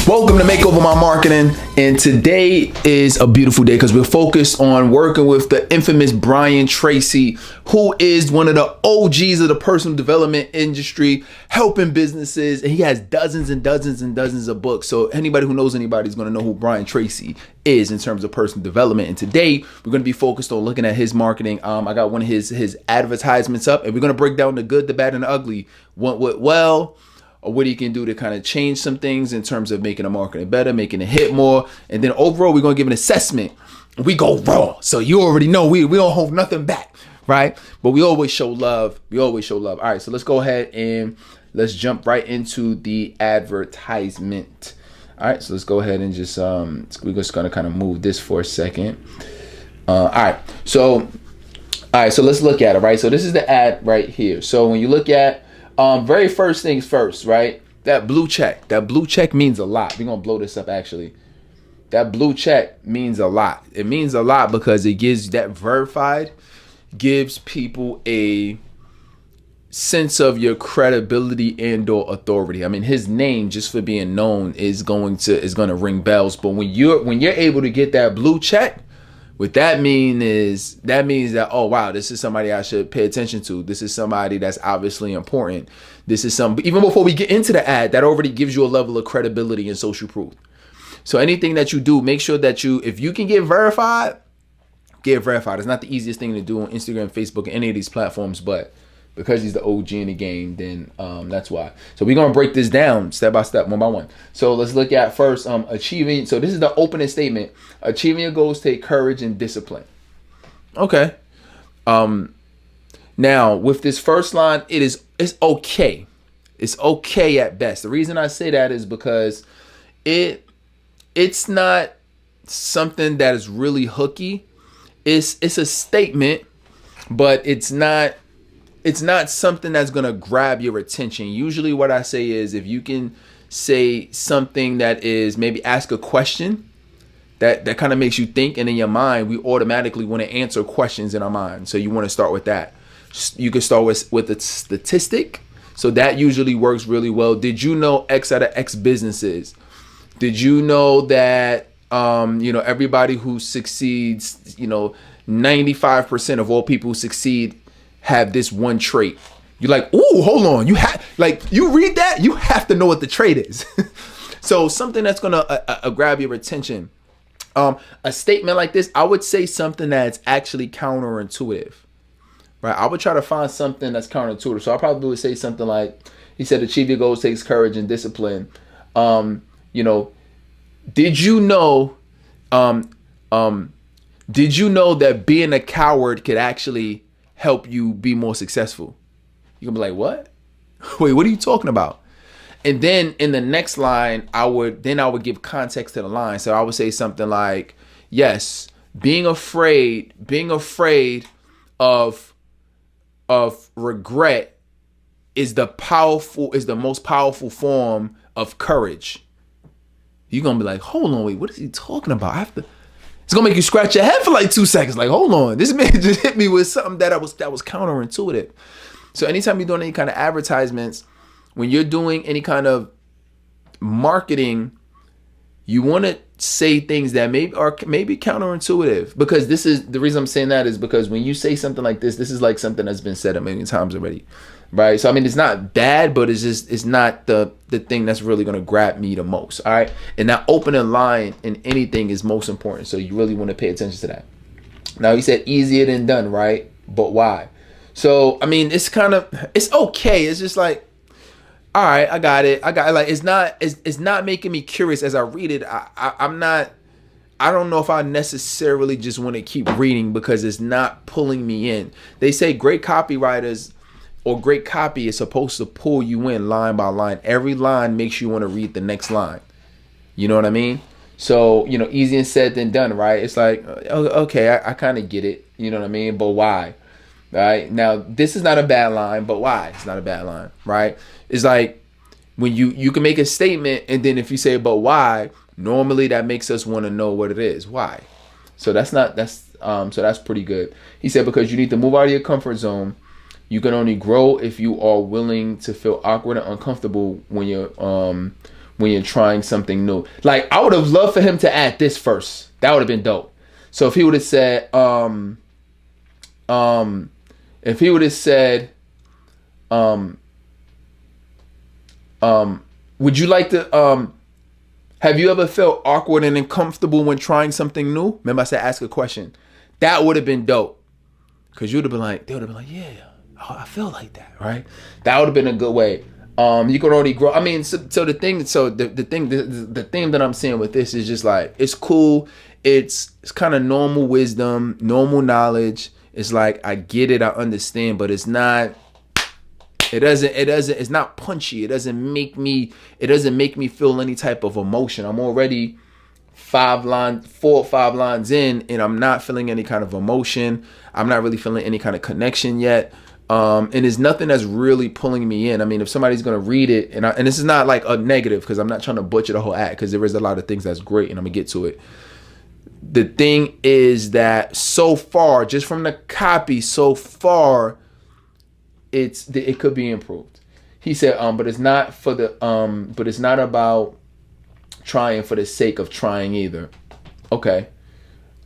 Welcome to Makeover My Marketing, and today is a beautiful day because we're focused on working with the infamous Tracy, who is one of the OGs of the personal development industry, helping businesses, and he has dozens and dozens and dozens of books. So anybody who knows anybody is going to know who Tracy is in terms of personal development. And today we're going to be focused on looking at his marketing. I got one of his advertisements up, and we're going to break down the good, the bad, and the ugly. What went well, or what he can do to kind of change some things in terms of making the marketing better, making it hit more. And then overall, we're going to give an assessment. We go raw. So you already know we don't hold nothing back, right? But we always show love. All right, so let's go ahead and let's jump right into the advertisement. All right, so let's go ahead and just, we're just going to kind of move this for a second. All right, so let's look at it, right? So this is the ad right here. So when you look at, very first things first, right? That blue check means a lot. We're going to blow this up actually. That blue check means a lot. It means a lot because it gives that verified, gives people a sense of your credibility and or authority. I mean, his name just for being known is going to ring bells. But when you're able to get that blue check, what that means that, oh, wow, this is somebody I should pay attention to. This is somebody that's obviously important. This is even before we get into the ad, that already gives you a level of credibility and social proof. So anything that you do, make sure that if you can get verified, get verified. It's not the easiest thing to do on Instagram, Facebook, any of these platforms, but because he's the OG in the game, then that's why. So we're going to break this down step by step, one by one. So let's look at first achieving. So this is the opening statement. Achieving your goals take courage and discipline. Okay. Now with this first line, it's okay. It's okay at best. The reason I say that is because it's not something that is really hooky. It's a statement, but it's not something that's going to grab your attention. Usually what I say is if you can say something that is maybe ask a question that kind of makes you think, and in your mind, we automatically want to answer questions in our mind. So you want to start with that. You can start with a statistic. So that usually works really well. Did you know X out of X businesses? Did you know that, everybody who succeeds, 95% of all people who succeed have this one trait. You're like, ooh, hold on. You read that, you have to know what the trait is. So something that's gonna grab your attention. A statement like this, I would say something that's actually counterintuitive, right? I would try to find something that's counterintuitive. So I probably would say something like, he said, achieve your goals takes courage and discipline. Did you know that being a coward could actually help you be more successful? You're gonna be like, what? Wait, what are you talking about? And then in the next line, I would give context to the line. So I would say something like, yes, being afraid of regret is the most powerful form of courage. You're gonna be like, hold on, wait, what is he talking about? It's gonna make you scratch your head for like 2 seconds. Like, hold on, this man just hit me with something that was counterintuitive. So anytime you're doing any kind of advertisements, when you're doing any kind of marketing, you want to say things that maybe counterintuitive. Because this is the reason I'm saying that is because when you say something like this is like something that's been said a million times already, right? So I mean, it's not bad, but it's not the thing that's really going to grab me the most. All right, and that opening line in anything is most important. So you really want to pay attention to that. Now he said easier than done, right? But why? So I mean, it's okay. It's just like, all right, I got it. Like, it's not making me curious as I read it. I don't know if I necessarily just want to keep reading because it's not pulling me in. They say great copywriters or great copy is supposed to pull you in line by line. Every line makes you want to read the next line. You know what I mean? So, easier said than done, right? It's like, okay, I kind of get it. You know what I mean? But why? Right? Now, this is not a bad line, but why? It's not a bad line, right? It's like when you can make a statement, and then if you say, but why, normally that makes us want to know what it is. Why? So that's pretty good. He said, because you need to move out of your comfort zone. You can only grow if you are willing to feel awkward and uncomfortable when when you're trying something new. Like, I would have loved for him to add this first. That would have been dope. So if he would have said, would you like to, have you ever felt awkward and uncomfortable when trying something new? Remember I said ask a question. That would have been dope. Because they would have been like, yeah, I feel like that, right? That would have been a good way. You can already grow. I mean, the thing that I'm saying with this is just like, it's cool. It's kind of normal wisdom, normal knowledge. It's like, I get it, I understand, but it's not, it's not punchy. It doesn't make me feel any type of emotion. I'm already 4 or 5 lines in, and I'm not feeling any kind of emotion. I'm not really feeling any kind of connection yet. And there's nothing that's really pulling me in. I mean, if somebody's going to read it, and this is not like a negative, because I'm not trying to butcher the whole act, because there is a lot of things that's great, and I'm going to get to it. The thing is that so far, just from the copy so far, it could be improved. He said, but it's not about trying for the sake of trying either. Okay.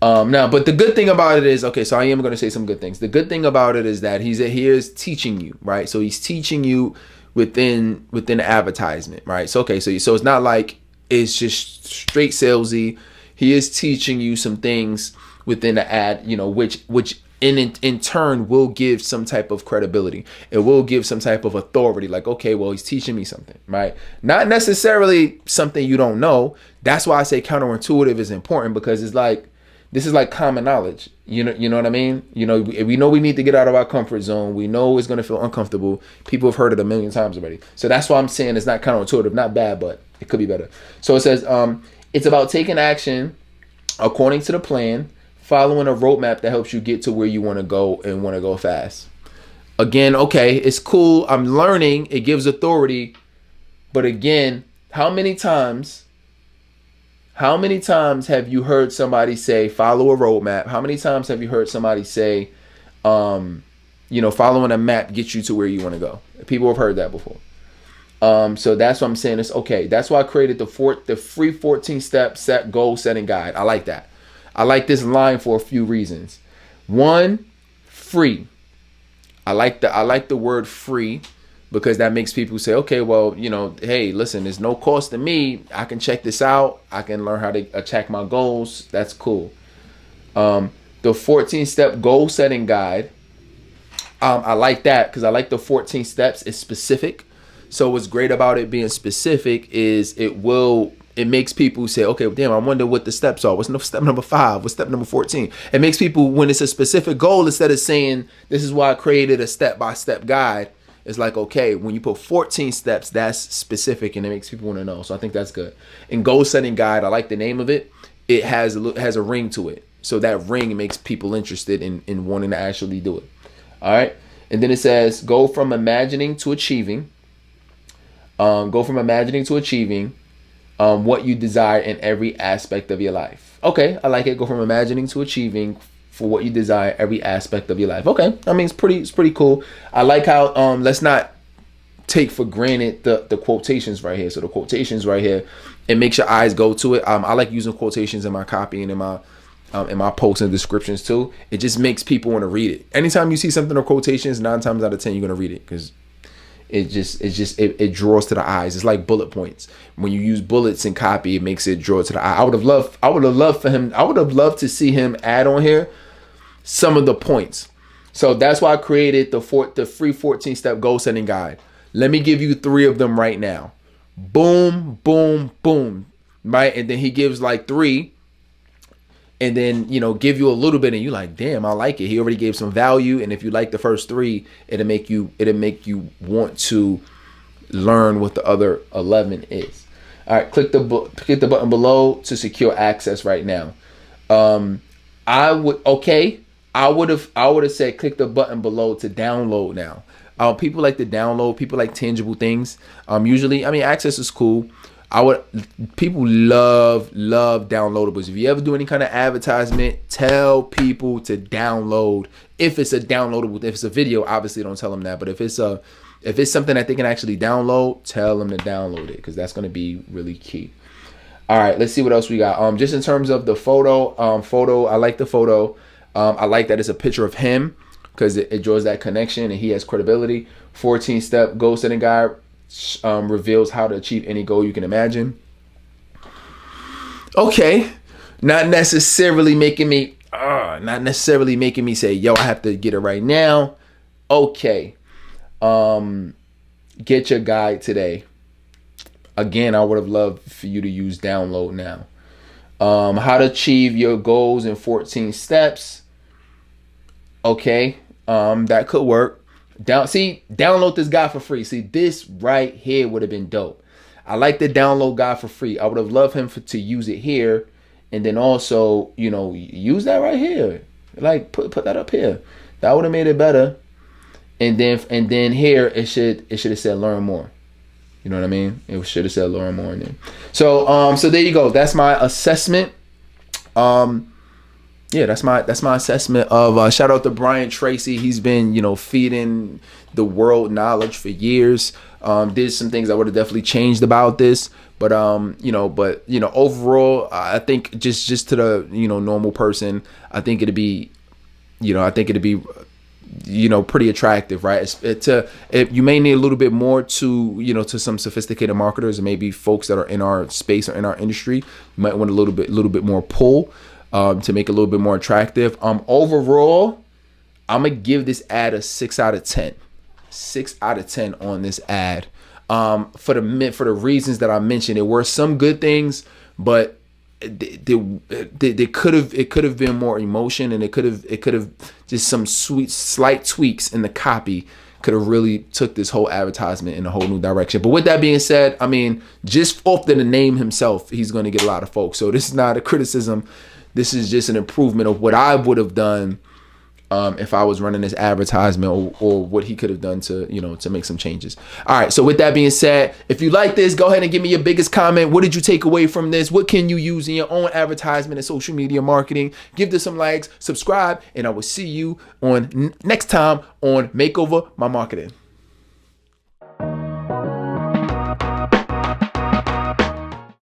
Now, but the good thing about it is, okay, so I am going to say some good things. The good thing about it is that he is teaching you, right? So he's teaching you within the advertisement, right? So, okay, so it's not like it's just straight salesy. He is teaching you some things within the ad, which in turn will give some type of credibility. It will give some type of authority. Like, okay, well, he's teaching me something, right? Not necessarily something you don't know. That's why I say counterintuitive is important, because it's like, this is like common knowledge. You know what I mean? We know we need to get out of our comfort zone. We know it's going to feel uncomfortable. People have heard it a million times already. So that's why I'm saying it's not counterintuitive, not bad, but it could be better. So it says, it's about taking action according to the plan, following a roadmap that helps you get to where you want to go and want to go fast. Again, okay, it's cool. I'm learning. It gives authority. But again, how many times have you heard somebody say, follow a roadmap? How many times have you heard somebody say, following a map gets you to where you want to go? People have heard that before. So that's what I'm saying. It's okay. That's why I created the free 14-step set goal setting guide. I like that. I like this line for a few reasons. One, free. I like the word free, because that makes people say, okay, well, hey, listen, there's no cost to me. I can check this out. I can learn how to attack my goals. That's cool. The 14-step goal setting guide. I like that, because I like the 14 steps. It's specific. So what's great about it being specific is it makes people say, okay, damn, I wonder what the steps are. What's step number 5? What's step number 14? It makes people, when it's a specific goal, instead of saying, this is why I created a step-by-step guide, it's like, okay, when you put 14 steps, that's specific, and it makes people want to know. So I think that's good. And goal setting guide, I like the name of it. It has a ring to it. So that ring makes people interested in wanting to actually do it. All right. And then it says, go from imagining to achieving. What you desire in every aspect of your life. Okay, I like it. Go from imagining to achieving for what you desire every aspect of your life. Okay, I mean, it's pretty cool. I like how let's not take for granted the quotations right here. So the quotations right here, it makes your eyes go to it. I like using quotations in my copy and in my posts and descriptions too. It just makes people want to read it. Anytime you see something in quotations, 9 times out of 10 you're gonna read it, because it draws to the eyes. It's like bullet points. When you use bullets in copy, it makes it draw to the eye. I would have loved to see him add on here some of the points. So that's why I created the free 14-step goal setting guide. Let me give you 3 of them right now. Boom, boom, boom. Right? And then he gives like 3. And then, give you a little bit, and you like, damn, I like it. He already gave some value. And if you like the first 3, it'll make you want to learn what the other 11 is. All right, click the button below to secure access right now. I would have said click the button below to download now. People like to download. People like tangible things. Usually, access is cool. People love downloadables. If you ever do any kind of advertisement, tell people to download. If it's a downloadable, if it's a video, obviously don't tell them that. But if it's a If it's something that they can actually download, tell them to download it, because that's going to be really key. All right, let's see what else we got. Just in terms of the photo, I like the photo. I like that it's a picture of him, because it draws that connection and he has credibility. 14-step goal setting guide reveals how to achieve any goal you can imagine. Okay, not necessarily making me say, yo, I have to get it right now. Okay, get your guide today. Again, I would have loved for you to use download now. How to achieve your goals in 14 steps. Okay, that could work. Download this guide for free. See, this right here would have been dope. I like the download guide for free. I would have loved him to use it here, and then also, use that right here. Like put that up here. That would have made it better. And then here it should have said learn more. You know what I mean? It should have said learn more in there. So there you go. That's my assessment. That's my assessment of shout out to Brian Tracy. He's been, feeding the world knowledge for years. Did some things I would have definitely changed about this. But overall, I think just to the, normal person, I think it'd be pretty attractive, right? You may need a little bit more to some sophisticated marketers and maybe folks that are in our space or in our industry. You might want a little bit more pull to make it a little bit more attractive. Overall, I'm gonna give this ad a 6 out of 10. 6 out of 10 on this ad. For the reasons that I mentioned, there were some good things, but it could have been more emotion, and it could have just some slight tweaks in the copy could have really took this whole advertisement in a whole new direction. But with that being said, I mean, just off the name himself, he's going to get a lot of folks. So this is not a criticism. This is just an improvement of what I would have done if I was running this advertisement, or what he could have done to make some changes. All right. So with that being said, if you like this, go ahead and give me your biggest comment. What did you take away from this? What can you use in your own advertisement and social media marketing? Give this some likes, subscribe, and I will see you on next time on Makeover My Marketing.